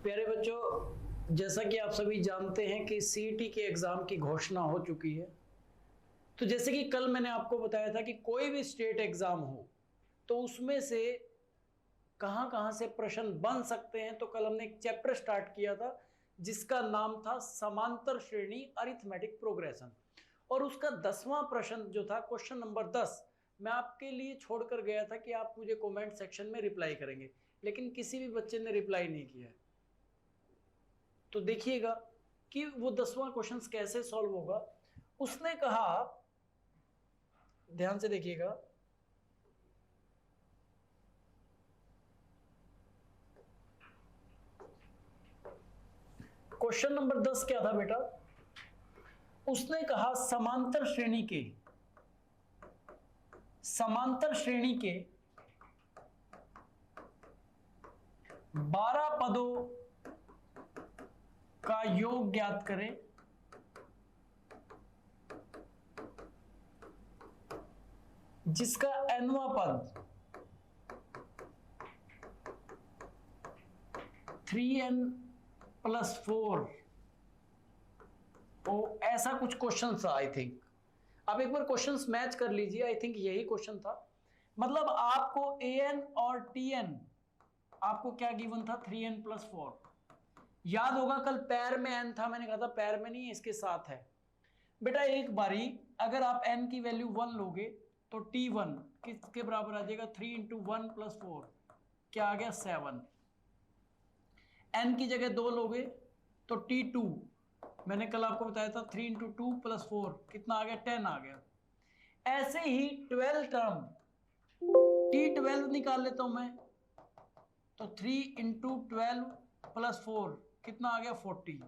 प्यारे बच्चों, जैसा कि आप सभी जानते हैं कि सीईटी के एग्जाम की घोषणा हो चुकी है। तो जैसे कि कल मैंने आपको बताया था कि कोई भी स्टेट एग्जाम हो तो उसमें से कहां कहां से प्रश्न बन सकते हैं। तो कल हमने एक चैप्टर स्टार्ट किया था जिसका नाम था समांतर श्रेणी अरिथमेटिक प्रोग्रेशन, और उसका 10वां प्रश्न जो था क्वेश्चन नंबर 10 मैं आपके लिए छोड़कर गया था कि आप मुझे कमेंट सेक्शन में रिप्लाई करेंगे, लेकिन किसी भी बच्चे ने रिप्लाई नहीं किया है। तो देखिएगा कि वो 10वां क्वेश्चन कैसे सॉल्व होगा। उसने कहा, ध्यान से देखिएगा, क्वेश्चन नंबर 10 क्या था बेटा? उसने कहा समांतर श्रेणी के 12 पदों का योग ज्ञात करें जिसका nवां पद 3n+4 तो ऐसा कुछ क्वेश्चन था। आई थिंक आप एक बार क्वेश्चंस मैच कर लीजिए। आई थिंक यही क्वेश्चन था। मतलब आपको an और tn आपको क्या गिवन था? 3n+4। याद होगा कल पैर में n था, मैंने कहा था पैर में नहीं, इसके साथ है। बेटा एक बारी अगर आप n की वैल्यू 1 लोगे तो t1 किसके बराबर आ जाएगा? 3 × 1+4 क्या आ गया? 7। n की जगह 2 लोगे तो t2 मैंने कल आपको बताया था 3 × 2+4 कितना आ गया? 10 आ गया। ऐसे ही 12 टर्म t12 निकाल लेता हूं मैं तो 3 × 12+4 कितना आ गया? 40।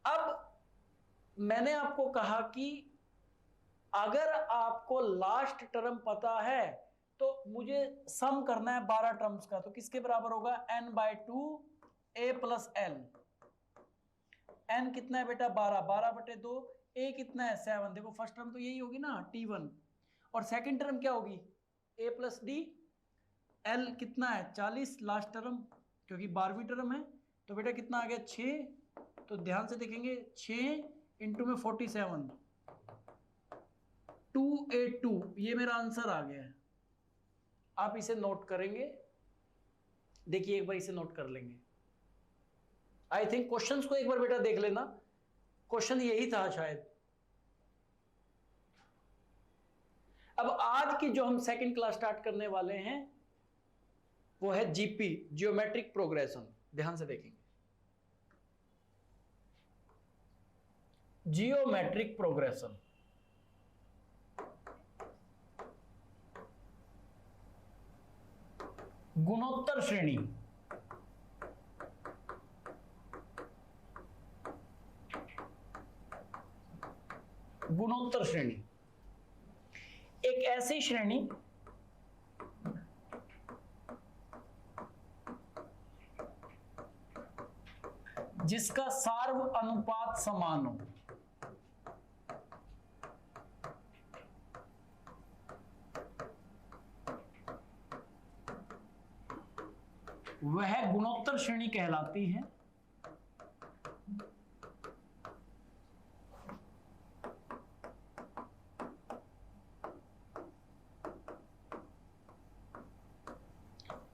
अब मैंने आपको कहा कि अगर आपको लास्ट टर्म पता है तो मुझे सम करना है 12 टर्म्स का। तो किसके बराबर होगा? n/2 a + l। n कितना है बेटा? 12/2। a कितना है? 7। देखो फर्स्ट टर्म तो यही होगी ना, t1, और सेकंड टर्म क्या होगी? a + d। l कितना है? 40 लास्ट टर्म, क्योंकि 12वीं टर्म है। तो बेटा कितना आ गया? 6। तो ध्यान से देखेंगे, 6 इंटू में 47 282, ये मेरा आंसर आ गया है। आप इसे नोट करेंगे, देखिए एक बार इसे नोट कर लेंगे। आई थिंक क्वेश्चंस को एक बार बेटा देख लेना, क्वेश्चन यही था शायद। अब आज की जो हम सेकंड क्लास स्टार्ट करने वाले हैं वो है जीपी, जियोमेट्रिक प्रोग्रेशन। ध्यान से देखेंगे, जियोमेट्रिक प्रोग्रेशन। गुणोत्तर श्रेणी। गुणोत्तर श्रेणी एक ऐसी श्रेणी जिसका सार्व अनुपात समान हो। वह गुणोत्तर श्रेणी कहलाती है।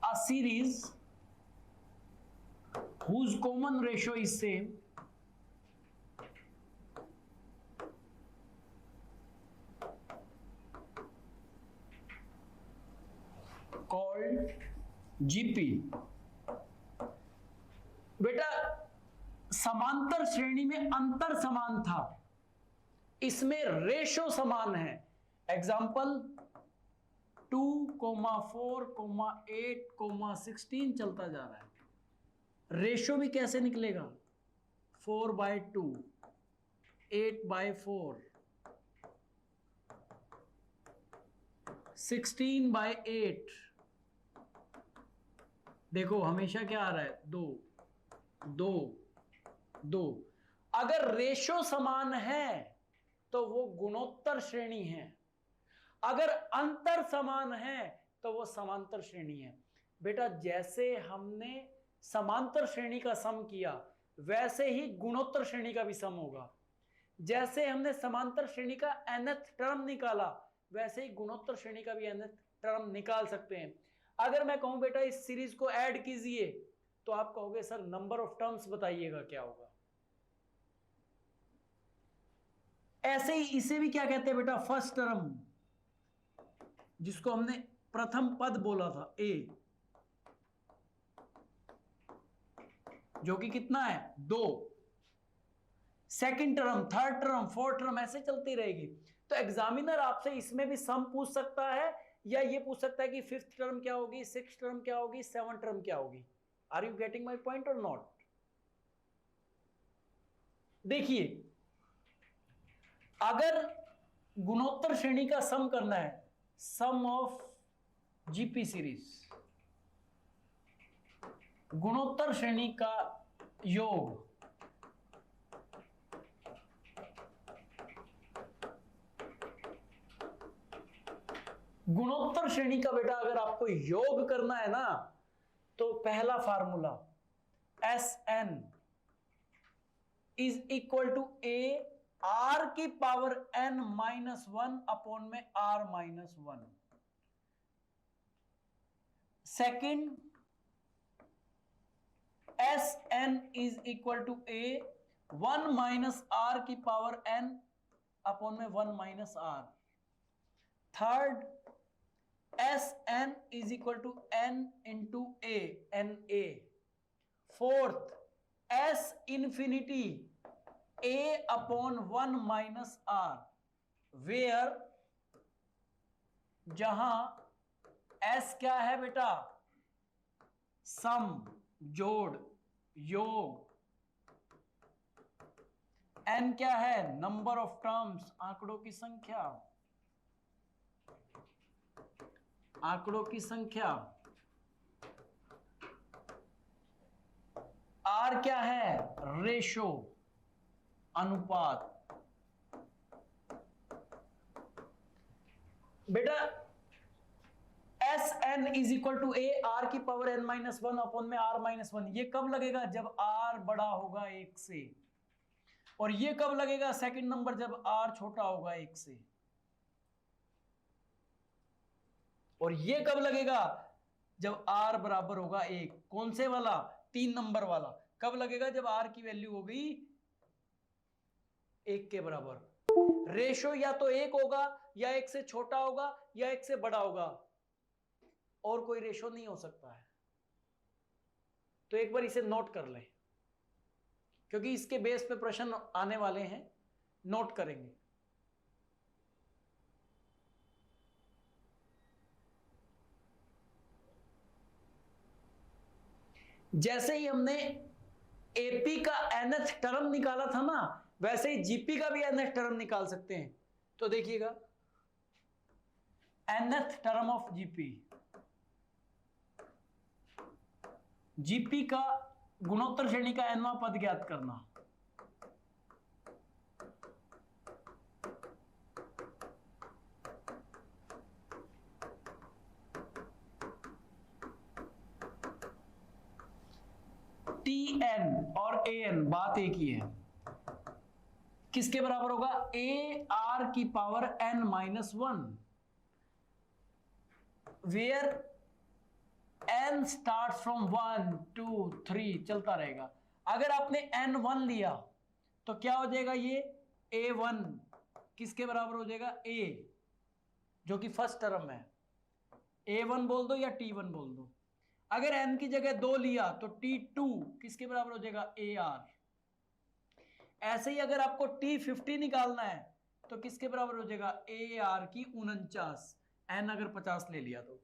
A series whose common ratio is same called GP। बेटा समांतर श्रेणी में अंतर समान था, इसमें रेशो समान है। एग्जाम्पल 2, 4, 8, 16 चलता जा रहा है। रेशो भी कैसे निकलेगा? 4/2, 8/4, 16/8। देखो हमेशा क्या आ रहा है? 2, 2, 2। अगर रेशो समान है तो वो गुणोत्तर श्रेणी है, अगर अंतर समान है तो वो समांतर श्रेणी है। बेटा जैसे हमने समांतर श्रेणी का सम किया वैसे ही गुणोत्तर श्रेणी का भी सम होगा। जैसे हमने समांतर श्रेणी का nth टर्म निकाला वैसे ही गुणोत्तर श्रेणी का भी nth टर्म निकाल सकते हैं। अगर मैं कहूं बेटा इस सीरीज को ऐड कीजिए तो आप कहोगे सर नंबर ऑफ टर्म्स बताइएगा क्या होगा। ऐसे ही इसे भी क्या कहते हैं बेटा, फर्स्ट टर्म, जिसको हमने प्रथम पद बोला था ए, जो कि कितना है 2, second term, third term, fourth term, ऐसे चलती रहेगी। तो एग्जामिनर आपसे इसमें भी सम पूछ सकता है या ये पूछ सकता है कि फिफ्थ टर्म क्या होगी, सिक्स्थ टर्म क्या होगी, सेवंथ टर्म क्या होगी। Are you getting my point और नॉट? देखिए अगर गुणोत्तर श्रेणी का सम करना है, सम ऑफ जीपी सीरीज, गुणोत्तर श्रेणी का योग, गुणोत्तर श्रेणी का बेटा अगर आपको योग करना है ना तो पहला formula Sn is equal to a r की पावर n माइनस 1 अपॉन में r minus 1। Second Sn is equal to a 1 minus r की पावर n अपॉन में 1 minus r। Third Sn is equal to n into a, Na। Fourth S infinity a upon 1 minus r, where जहां S क्या है बेटा, सम, जोड़, योग, n क्या है, नंबर ऑफ टर्म्स, आंकड़ों की संख्या, आंकड़ों की संख्या, R क्या है, रेशो, अनुपात। बेटा Sn is equal to a r की पावर n माइनस 1 अपॉन में r माइनस 1। ये कब लगेगा, जब r बड़ा होगा 1 से। और ये कब लगेगा, सेकंड नंबर, जब r छोटा होगा 1 से। और ये कब लगेगा, जब r बराबर होगा 1। कौन से वाला, 3 नंबर वाला। कब लगेगा, जब r की वैल्यू हो गई 1 के बराबर। रेशो या तो 1 होगा, या 1 से छोटा होगा, या 1 से बड़ा होगा, और कोई रेशो नहीं हो सकता है। तो एक बार इसे नोट कर लें, क्योंकि इसके बेस पे प्रश्न आने वाले हैं, नोट करेंगे। जैसे ही हमने एपी का nth टर्म निकाला था ना, वैसे ही जीपी का भी nth टर्म निकाल सकते हैं। तो देखिएगा nth term of GP, GP का गुणोत्तर श्रेणी का nवां पद ज्ञात करना। Tn और An बात एक ही है, किसके बराबर होगा, ए आर की power n minus 1, where n start from 1 2 3 चलता रहेगा। अगर आपने n1 लिया तो क्या हो जाएगा, ये a1 किसके बराबर हो जाएगा, a, जो कि फर्स्ट टर्म है। a1 बोल दो या t1 बोल दो। अगर n की जगह 2 लिया तो t2 किसके बराबर हो जाएगा, ar। ऐसे ही अगर आपको t50 निकालना है तो किसके बराबर हो जाएगा, ar की 49, n अगर 50 ले लिया तो।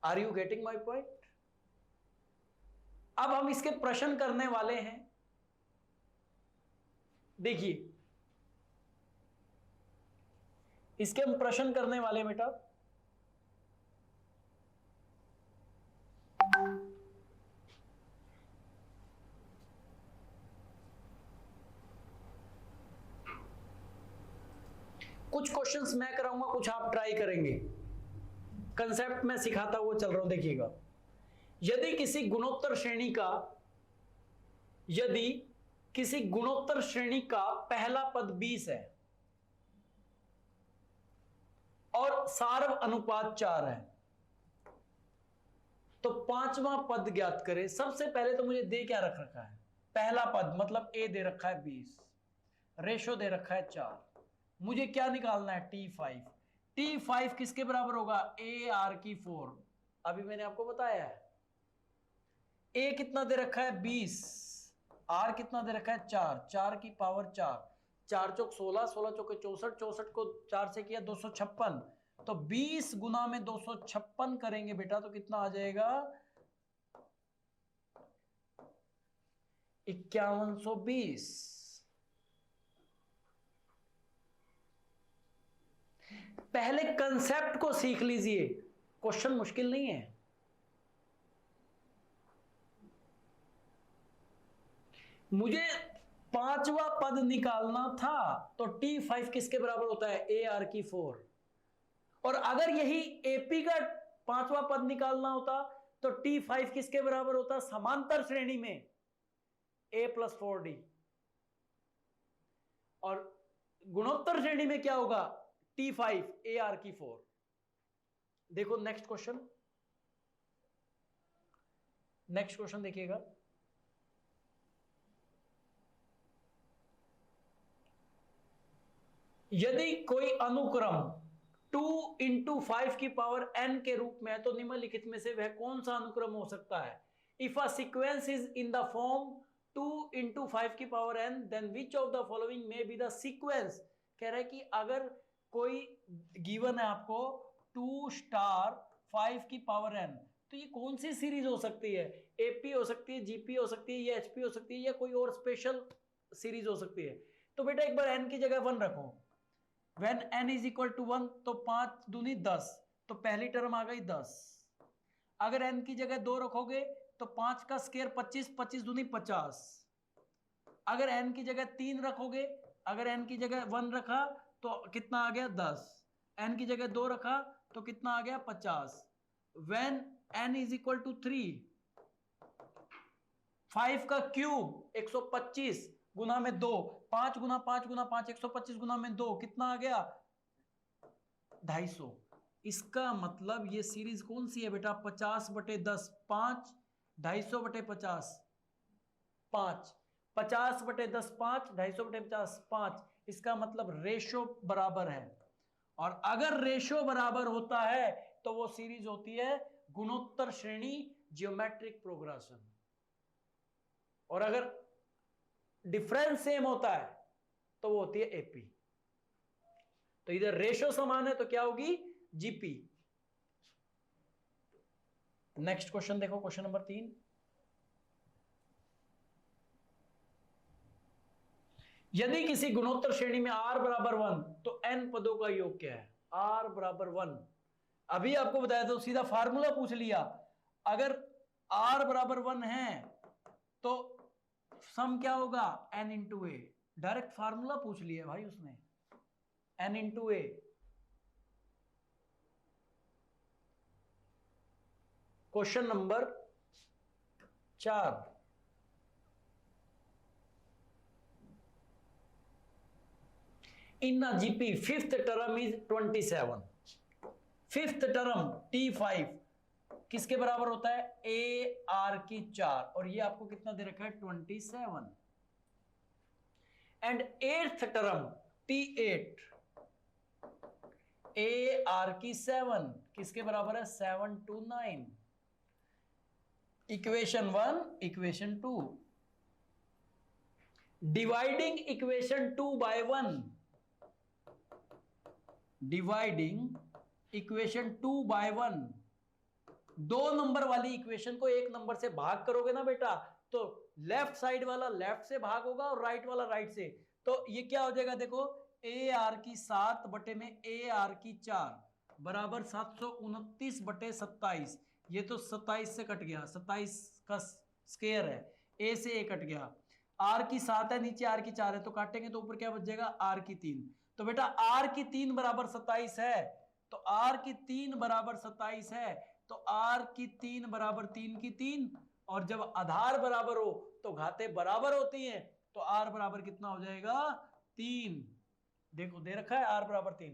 Are you getting my point? अब हम इसके प्रश्न करने वाले हैं। देखिए इसके हम प्रश्न करने वाले हैं बेटा। कुछ क्वेश्चंस मैं कराऊंगा, कुछ आप ट्राई करेंगे। कंसेप्ट में सिखाता हुआ चल रहा हूं, देखिएगा। यदि किसी गुणोत्तर श्रेणी का पहला पद 20 है और सार्व अनुपात 4 है, तो पांचवा पद ज्ञात करें। सबसे पहले तो मुझे दे क्या रख रखा है, पहला पद मतलब ए दे रखा है 20, रेशो दे रखा है 4, मुझे क्या निकालना है T5। T5 किसके बराबर होगा, ए आर की 4। अभी मैंने आपको बताया है ए कितना दे रखा है 20, आर कितना दे रखा है 4, 4 की पावर 4, 4 चौक 16, 16 चौक 64, 64 को 4 से किया 256, तो 20 गुना में 256 करेंगे बेटा तो कितना आ जाएगा 5120। पहले कंसेप्ट को सीख लीजिए, क्वेश्चन मुश्किल नहीं है। मुझे पांचवा पद निकालना था, तो T5 किसके बराबर होता है, ए आर की 4। और अगर यही एपी का पांचवा पद निकालना होता तो T5 किसके बराबर होता, समांतर श्रेणी में a + 4d। और गुणोत्तर श्रेणी में क्या होगा, T5 ए आर की 4। देखो नेक्स्ट क्वेश्चन देखिएगा। यदि कोई अनुक्रम 2 × 5 की पावर n के रूप में है, तो निम्नलिखित में से वह कौन सा अनुक्रम हो सकता है। If a sequence is in the form 2 × 5 की power n, then which of the following may be the sequence. कह रहा है कि अगर कोई गिवन है आपको 2 * 5 की पावर n, तो ये कौन सी सीरीज हो सकती है, एपी हो सकती है, जीपी हो सकती है, या एचपी हो सकती है, या कोई और स्पेशल सीरीज हो सकती है। तो बेटा एक बार n की जगह 1 रखो, when n is equal to 1, तो 5 दूनी 10, तो पहली टर्म आ गई 10। अगर n की जगह 2 रखोगे तो 5 का स्क्वायर 25, 25 दूनी 50। अगर n की जगह 3 रखोगे, अगर n की जगह 1 रखा तो कितना आ गया 10, n की जगह 2 रखा तो कितना आ गया 50। when n is equal to 3, 5 का क्यूब 125 गुना में 2, 5 गुना 5 गुना 5, 125 गुना में 2, कितना आ गया 250। इसका मतलब ये सीरीज कौन सी है बेटा, 50/10, 5, 250/50, 5, 50/10, 5, 250/50, 5। इसका मतलब रेशो बराबर है, और अगर रेशो बराबर होता है तो वो सीरीज होती है गुणोत्तर श्रेणी, जियोमेट्रिक प्रोग्रेशन। और अगर डिफरेंस सेम होता है तो वो होती है एपी। तो इधर रेशो समान है तो क्या होगी, जीपी। नेक्स्ट क्वेश्चन देखो, क्वेश्चन नंबर 3। यदि किसी गुणोत्तर श्रेणी में r = 1, तो n पदों का योग क्या है, r = 1। अभी आपको बताया तो सीधा फार्मूला पूछ लिया। अगर r = 1 है तो सम क्या होगा, n × a। डायरेक्ट फार्मूला पूछ लिया भाई उसने, n × a। Question number 4। In GP fifth term is 27। Fifth term T5 किसके बराबर होता है, ए आर की 4, और ये आपको कितना दे रखा है 27। And eighth term T8 A r की 7 किसके बराबर है, 7 to 9। Equation 1, equation 2, dividing equation 2 by 1, dividing equation 2 by 1। 2 number वाली इक्वेशन को 1 नंबर से भाग करोगे ना बेटा, तो लेफ्ट साइड वाला लेफ्ट से भाग होगा और राइट वाला राइट से। तो ये क्या हो जाएगा, देखो ए आर की 7 बटे में ए आर की 4 बराबर 729/27। ये तो 27 से कट गया, 27 का स्क्वायर है, ए से ए कट गया। आर की 7 है, नीचे आर की 4 है, तो काटेंगे तो ऊपर क्या बच जाएगा, आर की 3। तो बेटा आर की 3 = 27 है, तो तो r की 3 बराबर 27 है, तो r की 3 बराबर 3 की 3, और जब आधार बराबर हो तो घातें बराबर होती हैं, तो r बराबर कितना हो जाएगा 3। देखो दे रखा है r बराबर 3,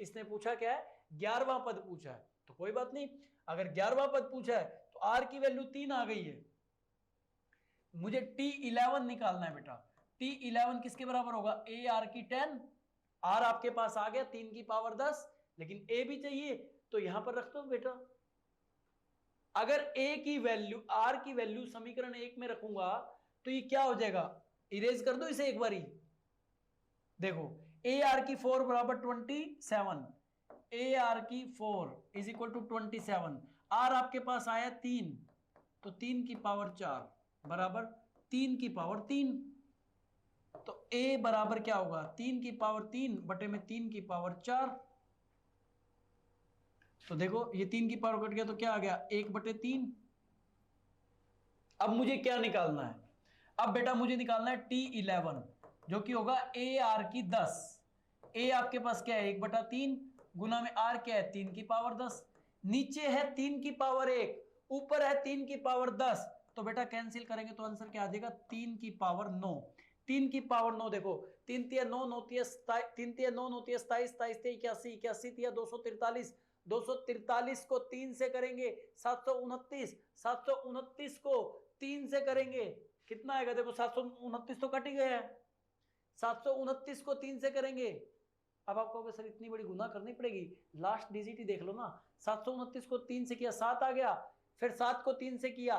इसने पूछा क्या है 11वां पद पूछा है, तो कोई बात नहीं, अगर 11वां पद पूछा है तो r की वैल्यू 3 आ गई है। मुझे t11 निकालना है बेटा, t11 किसके बराबर होगा a r की 10, r आपके पास आ गया 3 की पावर 10, लेकिन a भी चाहिए, तो यहां पर रख दो बेटा। अगर a की वैल्यू r की वैल्यू समीकरण 1 में रखूंगा तो ये क्या हो जाएगा, इरेज कर दो इसे एक बारी। देखो a r की 4 बराबर 27, a r की 4 इज इक्वल टू 27, r आपके पास आया 3, तो 3 की पावर 4 बराबर 3 की पावर 3, तो a बराबर क्या होगा 3 की पावर 3 बटे में 3 की पावर 4। तो देखो ये 3 की पावर कट गया तो क्या आ गया 1 बटे 3। अब मुझे क्या निकालना है, अब बेटा मुझे निकालना है t11 जो कि होगा a r की 10, a आपके पास क्या है 1 बटा 3 गुना में r क्या है 3 की पावर 10, नीचे है 3 की पावर 1, ऊपर है 3 की पावर 10, तो बेटा कैंसिल करेंगे तो आंसर क्या आ जाएगा 3 की पावर 9। 3 की पावर 9 देखो 3 तिया 9, 9 तिया 3 तिया 9, 9 तिया 27, 27 तिया 81, 81 तिया 243, 243 को 3 से करेंगे 729, 729 को 3 से करेंगे कितना आएगा, देखो 729 तो कट ही गया है, 729 को 3 से करेंगे। अब आपको सर इतनी बड़ी गुना करनी पड़ेगी, लास्ट डिजिट ही देख लो ना, 729 को 3 से किया 7 आ गया, फिर 7 को 3 से किया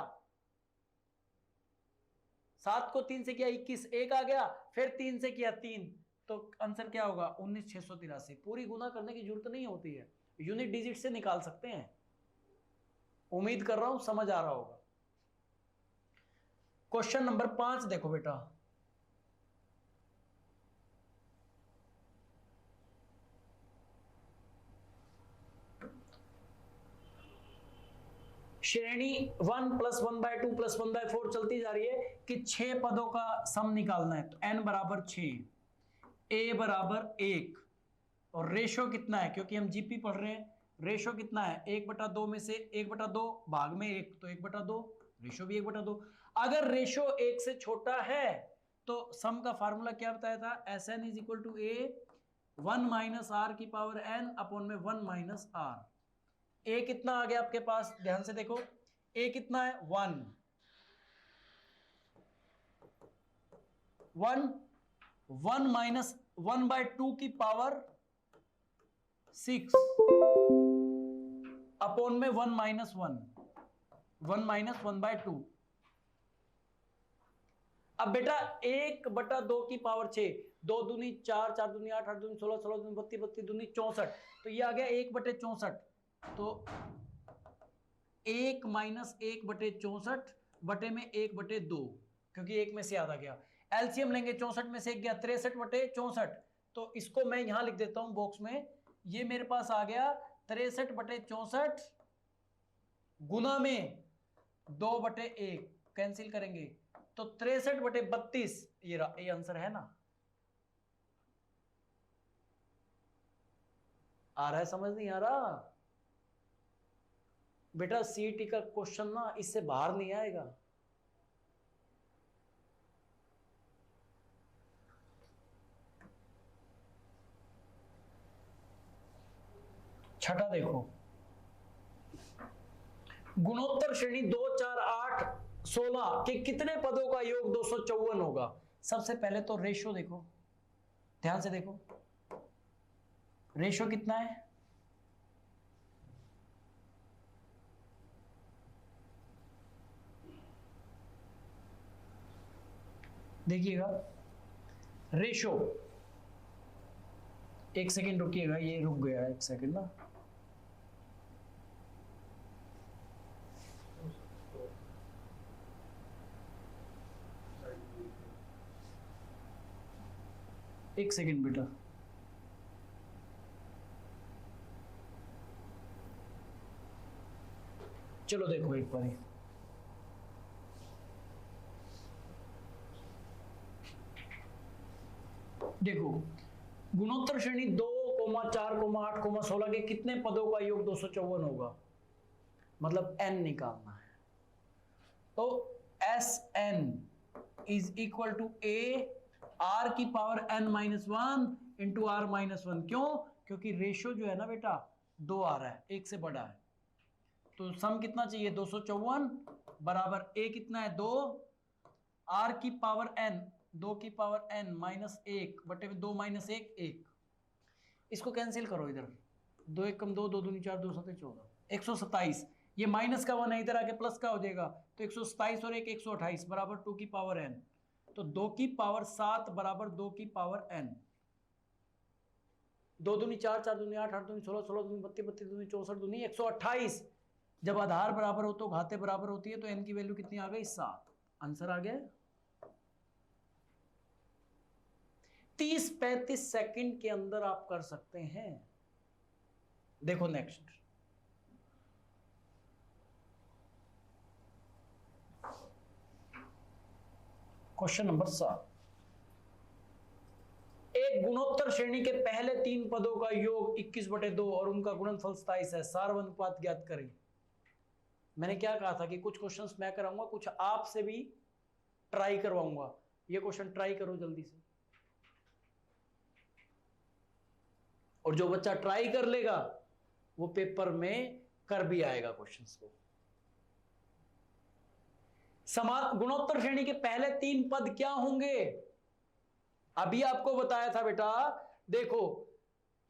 7 को 3 से किया 21, 1 आ गया, फिर 3 से किया 3, तो आंसर क्या होगा 19683। पूरी गुना करने की जरूरत नहीं होती है, यूनिट डिजिट से निकाल सकते हैं। उम्मीद कर रहा हूं समझ आ रहा होगा। क्वेश्चन नंबर 5 देखो बेटा, श्रेणी 1 प्लस 1/2 प्लस 1/4 चलती जा रही है कि 6 पदों का सम निकालना है, तो n बराबर 6, a बराबर 1, और रेशो कितना है क्योंकि हम जीपी पढ़ रहे हैं, रेशो कितना है 1/2 में से 1/2 भाग में 1, तो 1/2, रेशो भी 1/2। अगर रेशो 1 से छोटा है तो सम का फार्मूला क्या बताया था, Sn is equal to a 1 minus r की पावर n अपॉन में 1 माइनस आर। ए कितना आ गया आपके पास, ध्यान से देखो ए कितना है 1, 1 माइनस 1/2 की पावर 6 अपॉन में 1 माइनस 1 माइनस 1/2। अब बेटा 1/2 की पावर 6, 2 दूनी 4, 4 दूनी 8, 8 दूनी 16, 16 दूनी 32, 32 दूनी 64, तो ये आ गया 1/64, तो 1 माइनस 1/64 बटे में 1/2, क्योंकि 1 में से आधा गया, एलसीएम लेंगे 64 में से 1 गया 63/64, तो इसको मैं यहां लिख देता हूं बॉक्स में, ये मेरे पास आ गया 63/64 गुना में 2/1, कैंसिल करेंगे तो 63/32, ये आंसर है ना। आ रहा है समझ नहीं आ रहा बेटा, सीईटी का क्वेश्चन ना इससे बाहर नहीं आएगा। छठा देखो, गुणोत्तर श्रेणी 2, 4, 8, 16 के कितने पदों का योग 254 होगा। सबसे पहले तो रेशो देखो, ध्यान से देखो रेशो कितना है, देखिएगा रेशो, एक सेकंड रुकिएगा, ये रुक गया एक सेकंड ना, एक सेकंड बेटा, चलो देखो एक बार, देखो गुणोत्तर श्रेणी 2 4,8,16 के कितने पदों का योग 254 होगा, मतलब n निकालना है। तो Sn is equal to a r की पावर n-1 इंटू r-1। क्यों? क्योंकि रेशो जो है ना बेटा 2 आ रहा है, 1 से बड़ा है। तो सम कितना चाहिए, 254 बराबर a कितना है 2, r की पावर n 2 की पावर n -1 बटे में 2 - 1 1। इसको कैंसिल करो, इधर 2 1 कम 2, 2 दूनी 4, 2 7 14, 127। ये माइनस का 1 है, इधर आके प्लस का हो जाएगा, तो 127 और 1 128 बराबर 2 की पावर n। तो 2 की पावर 7 बराबर 2 की पावर n। 2 दूनी 4, 4 दूनी 8, 8 दूनी 16, 16 दूनी 32, 32 दूनी 64 दूनी 128। जब आधार बराबर हो तो घाते बराबर होती है, तो n की वैल्यू कितनी आ गई, 7। आंसर आ गया। 30-35 सेकंड के अंदर आप कर सकते हैं। देखो नेक्स्ट, क्वेश्चन नंबर 7। एक गुणोत्तर श्रेणी के पहले 3 पदों का योग 21/2 और उनका गुणनफल 27 है, सार्वनुपात ज्ञात करें। मैंने क्या कहा था कि कुछ क्वेश्चंस मैं कराऊंगा, कुछ आपसे भी ट्राई करवाऊंगा। ये क्वेश्चन ट्राई करो जल्दी से, और जो बच्चा ट्राई कर लेगा वो पेपर में कर भी आएगा क्वेश्चंस को। समान गुणोत्तर श्रेणी के पहले 3 पद क्या होंगे? अभी आपको बताया था बेटा, देखो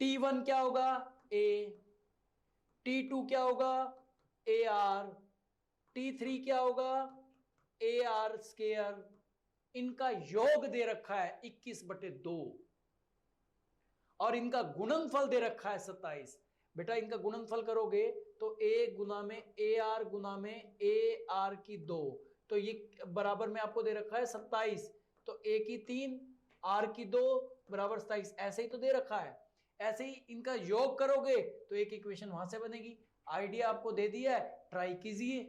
T1 क्या होगा, A, T2 क्या होगा, AR, T3 क्या होगा, AR स्क्वायर। इनका योग दे रखा है 21/2 और इनका गुणनफल दे रखा है 27। बेटा इनका गुणनफल करोगे तो A गुना में AR गुना में AR की 2, तो ये बराबर में आपको दे रखा है 27। तो A की 3 R की 2 बराबर 27, ऐसे ही तो दे रखा है। ऐसे ही इनका योग करोगे तो एक इक्वेशन वहां से बनेगी। आइडिया आपको दे दिया है, ट्राई कीजिए।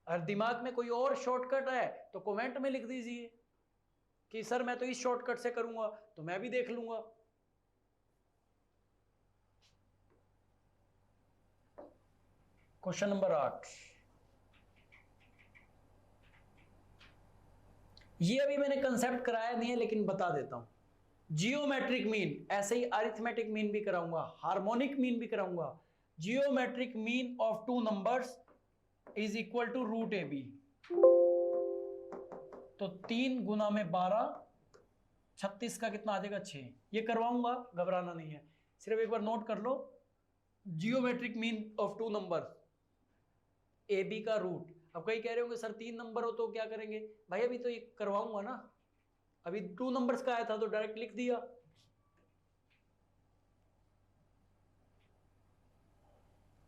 और दिमाग में कोई और शॉर्टकट है तो कमेंट में लिख दीजिए कि सर मैं तो इस शॉर्टकट से करूंगा, तो मैं भी देख लूंगा। क्वेश्चन नंबर 8, ये अभी मैंने कंसेप्ट कराया नहीं है लेकिन बता देता हूं। जियोमेट्रिक मीन, ऐसे ही अरिथमेटिक मीन भी कराऊंगा, हार्मोनिक मीन भी कराऊंगा। Geometric mean of 2 numbers is equal to root AB। तो 3 गुना में 12, 36 का कितना आ जाएगा 6। ये करवाऊंगा, घबराना नहीं है, सिर्फ एक बार नोट कर लो। Geometric mean of 2 number AB का रूट। अब कई कह रहे होंगे सर 3 नंबर हो तो क्या करेंगे? भाई अभी तो ये करवाऊंगा ना, अभी 2 नंबर्स का आया था तो डायरेक्ट लिख दिया।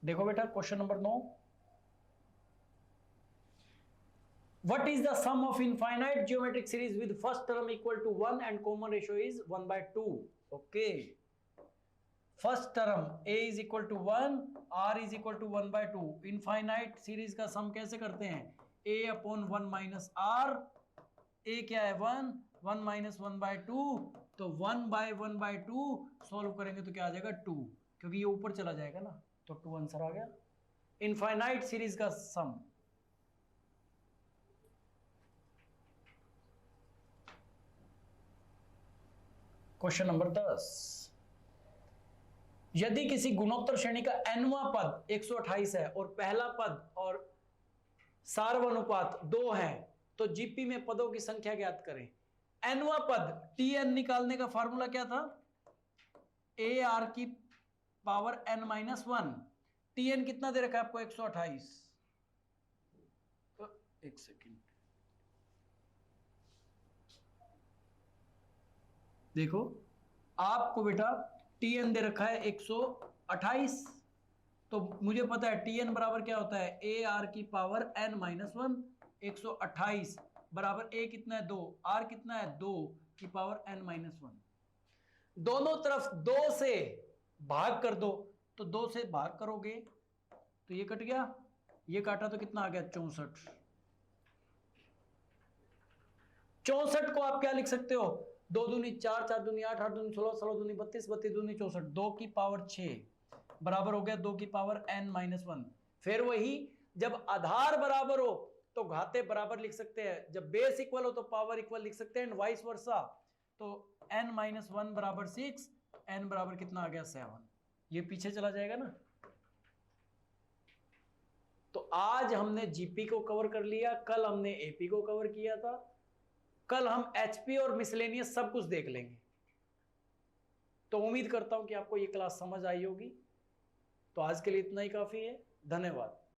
देखो बेटा question number 9, what is the sum of infinite geometric series with first term equal to 1 and common ratio is 1/2? okay, first term a is equal to 1, r is equal to 1/2। Infinite series का सम कैसे करते हैं? a upon 1 minus r, a क्या है 1, 1 minus 1/2, तो 1/1/2 solve करेंगे तो क्या आ जाएगा 2, क्योंकि ये ऊपर चला जाएगा ना, तो 2 आंसर आ गया। इनफाइनाइट सीरीज का सम। क्वेश्चन नंबर 10, यदि किसी गुणोत्तर श्रेणी का nवां पद 128 है और पहला पद और सार्वनुपात 2 है, तो जीपी में पदों की संख्या ज्ञात करें। nवां पद tn निकालने का फार्मूला क्या था? ar की पावर n-1। tn कितना दे रखा है आपको? 128। एक सेकेंड देखो, आपको बेटा tn दे रखा है 128, तो मुझे पता है tn बराबर क्या होता है, ar की पावर n-1। 128 बराबर a कितना है 2, r कितना है 2 की पावर n-1। दोनों तरफ 2 से भाग कर दो, तो 2 से भाग करोगे तो ये कट गया, ये काटा तो कितना आ गया 64। 64 को आप क्या लिख सकते हो? 2 दूनी 4, 4 दूनी 8, 8 दूनी 16, 16 दूनी 32, 32 दूनी 64, 2 की पावर 6 बराबर हो गया 2 की पावर n-1। फिर वही, जब आधार बराबर हो तो घाते बराबर लिख सकते हैं, जब बेस इक्वल हो तो पावर इक्वल लिख सकते हैं, एंड वाइस वर्सा। तो n-1 बराबर 6, n बराबर कितना आ गया 7, ये पीछे चला जाएगा ना। तो आज हमने जीपी को कवर कर लिया, कल हमने एपी को कवर किया था, कल हम एचपी और मिसलेनियस सब कुछ देख लेंगे। तो उम्मीद करता हूं कि आपको ये क्लास समझ आई होगी। तो आज के लिए इतना ही काफी है, धन्यवाद।